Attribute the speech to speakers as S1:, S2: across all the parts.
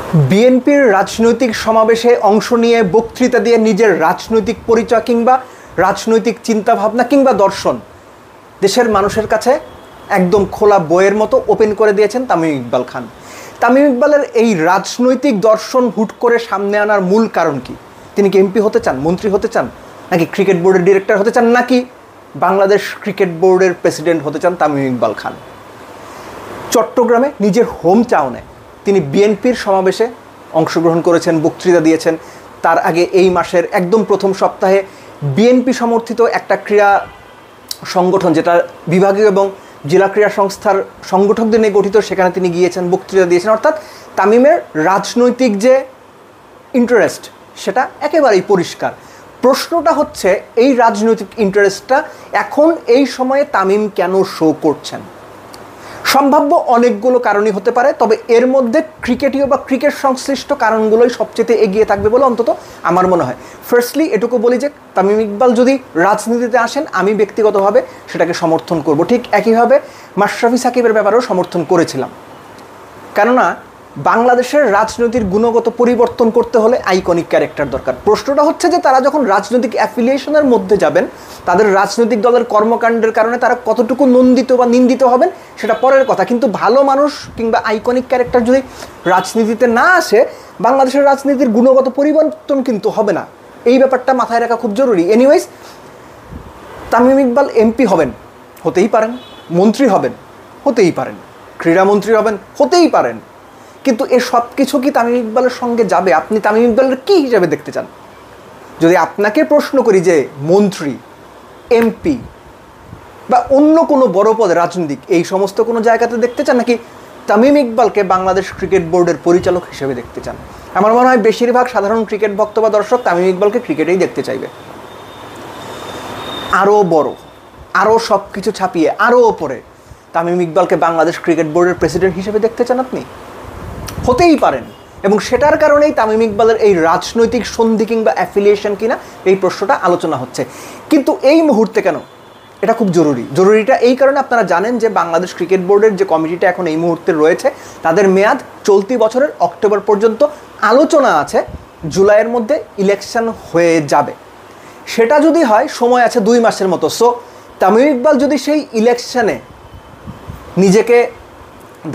S1: বিএনপির রাজনৈতিক সমাবেশে অংশ নিয়ে বক্তৃতা দিয়ে নিজের রাজনৈতিক পরিচয় কিংবা রাজনৈতিক চিন্তাভাবনা কিংবা দর্শন দেশের মানুষের কাছে একদম খোলা বইয়ের মতো ওপেন করে দিয়েছেন তামিম ইকবাল খান। তামিম ইকবালের এই রাজনৈতিক দর্শন হুট করে সামনে আনার মূল কারণ কি? তিনি কি এমপি হতে চান, মন্ত্রী হতে চান, নাকি ক্রিকেট বোর্ডের ডিরেক্টর হতে চান, নাকি বাংলাদেশ ক্রিকেট বোর্ডের প্রেসিডেন্ট হতে চান তামিম ইকবাল খান? চট্টগ্রামে নিজের হোম টাউনে তিনি বিএনপির সমাবেশে অংশগ্রহণ করেছেন, বক্তৃতা দিয়েছেন। তার আগে এই মাসের একদম প্রথম সপ্তাহে বিএনপি সমর্থিত একটা ক্রীড়া সংগঠন, যেটা বিভাগীয় এবং জেলা ক্রীড়া সংস্থার সংগঠকদের নিয়ে গঠিত, সেখানে তিনি গিয়েছেন, বক্তৃতা দিয়েছেন। অর্থাৎ তামিমের রাজনৈতিক যে ইন্টারেস্ট সেটা একেবারেই পরিষ্কার। প্রশ্নটা হচ্ছে, এই রাজনৈতিক ইন্টারেস্টটা এখন এই সময়ে তামিম কেন শো করছেন? সম্ভাব্য অনেকগুলো কারণই হতে পারে, তবে এর মধ্যে ক্রিকেটীয় বা ক্রিকেট সংশ্লিষ্ট কারণগুলোই সবচেয়ে এগিয়ে থাকবে বলে অন্তত আমার মনে হয়। ফার্স্টলি এটুকু বলি যে তামিম ইকবাল যদি রাজনীতিতে আসেন, আমি ব্যক্তিগতভাবে সেটাকে সমর্থন করব। ঠিক একইভাবে মাশরাফি সাকিবের ব্যাপারেও সমর্থন করেছিলাম। কেননা বাংলাদেশের রাজনীতির গুণগত পরিবর্তন করতে হলে আইকনিক ক্যারেক্টার দরকার। প্রশ্নটা হচ্ছে যে তারা যখন রাজনৈতিক অ্যাফিলিয়েশনের মধ্যে যাবেন, তাদের রাজনৈতিক দলের কর্মকাণ্ডের কারণে তারা কতটুকু নন্দিত বা নিন্দিত হবেন সেটা পরের কথা, কিন্তু ভালো মানুষ কিংবা আইকনিক ক্যারেক্টার যদি রাজনীতিতে না আসে, বাংলাদেশের রাজনীতির গুণগত পরিবর্তন কিন্তু হবে না। এই ব্যাপারটা মাথায় রাখা খুব জরুরি। এনিওয়েজ, তামিম ইকবাল এমপি হবেন, হতেই পারেন, মন্ত্রী হবেন, হতেই পারেন, ক্রীড়ামন্ত্রী হবেন, হতেই পারেন, কিন্তু এ সব কিছু কি তামিম ইকবালের সঙ্গে যাবে? আপনি তামিম ইকবালের কী হিসাবে দেখতে চান? যদি আপনাকে প্রশ্ন করি যে মন্ত্রী, এমপি বা অন্য কোনো বড় পদে রাজনৈতিক এই সমস্ত কোনো জায়গাতে দেখতে চান, নাকি তামিম ইকবালকে বাংলাদেশ ক্রিকেট বোর্ডের পরিচালক হিসেবে দেখতে চান? আমার মনে হয় বেশিরভাগ সাধারণ ক্রিকেট ভক্ত বা দর্শক তামিম ইকবালকে ক্রিকেটেই দেখতে চাইবে। আরও বড়, আরও সব কিছু ছাপিয়ে, আরও ওপরে তামিম ইকবালকে বাংলাদেশ ক্রিকেট বোর্ডের প্রেসিডেন্ট হিসেবে দেখতে চান আপনি? হতেই পারেন, এবং সেটার কারণেই তামিম ইকবালের এই রাজনৈতিক সন্ধি কিংবা অ্যাফিলিয়েশন কিনা এই প্রশ্নটা আলোচনা হচ্ছে। কিন্তু এই মুহূর্তে কেন এটা খুব জরুরিটা এই কারণে, আপনারা জানেন যে বাংলাদেশ ক্রিকেট বোর্ডের যে কমিটিটা এখন এই মুহূর্তে রয়েছে, তাদের মেয়াদ চলতি বছরের অক্টোবর পর্যন্ত। আলোচনা আছে জুলাইয়ের মধ্যে ইলেকশন হয়ে যাবে। সেটা যদি হয়, সময় আছে 2 মাসের মতো। সো তামিম ইকবাল যদি সেই ইলেকশনে নিজেকে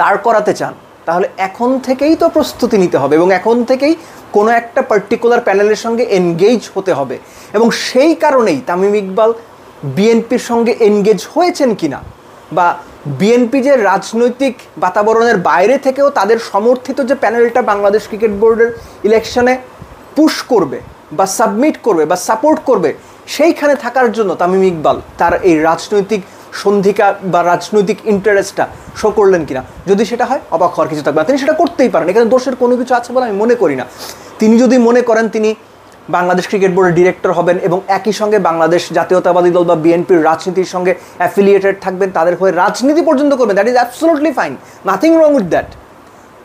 S1: দাঁড় করাতে চান, তাহলে এখন থেকেই তো প্রস্তুতি নিতে হবে এবং এখন থেকেই কোনো একটা পার্টিকুলার প্যানেলের সঙ্গে এনগেজ হতে হবে। এবং সেই কারণেই তামিম ইকবাল বিএনপির সঙ্গে এনগেজ হয়েছেন কিনা, বা বিএনপি যে রাজনৈতিক বাতাবরণের বাইরে থেকেও তাদের সমর্থিত যে প্যানেলটা বাংলাদেশ ক্রিকেট বোর্ডের ইলেকশনে পুশ করবে বা সাবমিট করবে বা সাপোর্ট করবে, সেইখানে থাকার জন্য তামিম ইকবাল তার এই রাজনৈতিক সন্ধিকা বা রাজনৈতিক ইন্টারেস্টটা শো করলেন কিনা। যদি সেটা হয়, অবাক হওয়ার কিছু থাকবে না। তিনি সেটা করতেই পারেন, এখানে দোষের কোনো কিছু আছে বলে আমি মনে করি না। তিনি যদি মনে করেন তিনি বাংলাদেশ ক্রিকেট বোর্ডের ডিরেক্টর হবেন এবং একই সঙ্গে বাংলাদেশ জাতীয়তাবাদী দল বা বিএনপির রাজনীতির সঙ্গে অ্যাফিলিয়েটেড থাকবেন, তাদের হয়ে রাজনীতি পর্যন্ত করবেন, that is absolutely fine, nothing wrong with that.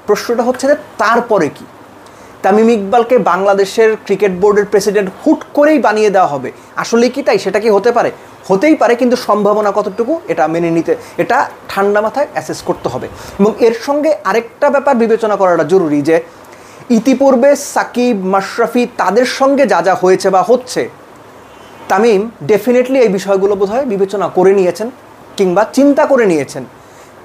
S1: প্রশ্নটা হচ্ছে যে তারপরে কি তামিম ইকবালকে বাংলাদেশের ক্রিকেট বোর্ডের প্রেসিডেন্ট হুট করেই বানিয়ে দেওয়া হবে? আসলে কি তাই? সেটা কি হতে পারে? হতেই পারে, কিন্তু সম্ভাবনা কতটুকু এটা মেনে নিতে, এটা ঠান্ডা মাথায় অ্যাসেস করতে হবে। এবং এর সঙ্গে আরেকটা ব্যাপার বিবেচনা করাটা জরুরি, যে ইতিপূর্বে সাকিব, মাশরাফি তাদের সঙ্গে যা যা হয়েছে বা হচ্ছে, তামিম ডেফিনেটলি এই বিষয়গুলো বোধহয় বিবেচনা করে নিয়েছেন কিংবা চিন্তা করে নিয়েছেন।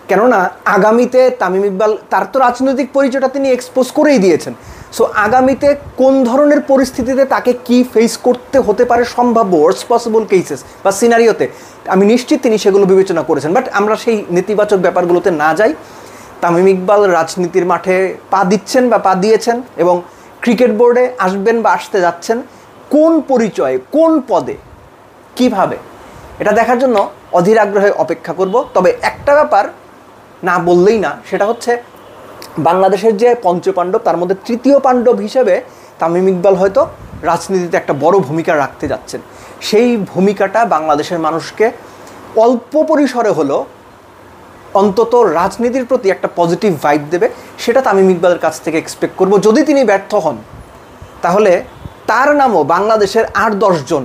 S1: কেননা আগামীতে তামিম ইকবাল তার তো রাজনৈতিক পরিচয়টা তিনি এক্সপোজ করেই দিয়েছেন। সো আগামীতে কোন ধরনের পরিস্থিতিতে তাকে কি ফেস করতে হতে পারে সম্ভাব্য ওয়ার্স্ট পসিবল কেসেস বা সিনারিওতে, আমি নিশ্চিত তিনি সেগুলো বিবেচনা করেছেন। বাট আমরা সেই নেতিবাচক ব্যাপারগুলোতে না যাই। তামিম ইকবাল রাজনীতির মাঠে পা দিচ্ছেন বা পা দিয়েছেন এবং ক্রিকেট বোর্ডে আসবেন বা আসতে যাচ্ছেন, কোন পরিচয়ে, কোন পদে, কিভাবে, এটা দেখার জন্য অধীর আগ্রহে অপেক্ষা করব। তবে একটা ব্যাপার না বললেই না, সেটা হচ্ছে বাংলাদেশের যে পঞ্চপাণ্ডব, তার মধ্যে তৃতীয় পাণ্ডব হিসেবে তামিম ইকবাল হয়তো রাজনীতিতে একটা বড় ভূমিকা রাখতে যাচ্ছেন। সেই ভূমিকাটা বাংলাদেশের মানুষকে অল্প পরিসরে হলেও অন্তত রাজনীতির প্রতি একটা পজিটিভ ভাইব দেবে, সেটা তামিম ইকবালের কাছ থেকে এক্সপেক্ট করব। যদি তিনি ব্যর্থ হন, তাহলে তার নামও বাংলাদেশের 8-10 জন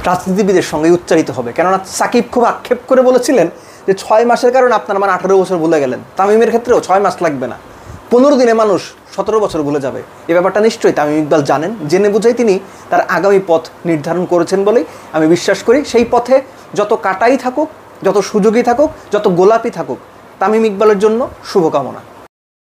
S1: রাজনীতিবিদের সঙ্গে উচ্চারিত হবে। কেননা সাকিব খুব আক্ষেপ করে বলেছিলেন যে 6 মাসের কারণে আপনার 18 বছর ভুলে গেলেন। তামিমের ক্ষেত্রেও 6 মাস লাগবে না, 15 দিনে মানুষ 17 বছর ভুলে যাবে, এই ব্যাপারটা নিশ্চয়ই তামিম ইকবাল জানেন। জেনে বুঝেই তিনি তার আগামী পথ নির্ধারণ করেছেন বলেই আমি বিশ্বাস করি। সেই পথে যত কাটাই থাকুক, যত সুযোগই থাকুক, যত গোলাপি থাকুক, তামিম ইকবালের জন্য শুভকামনা।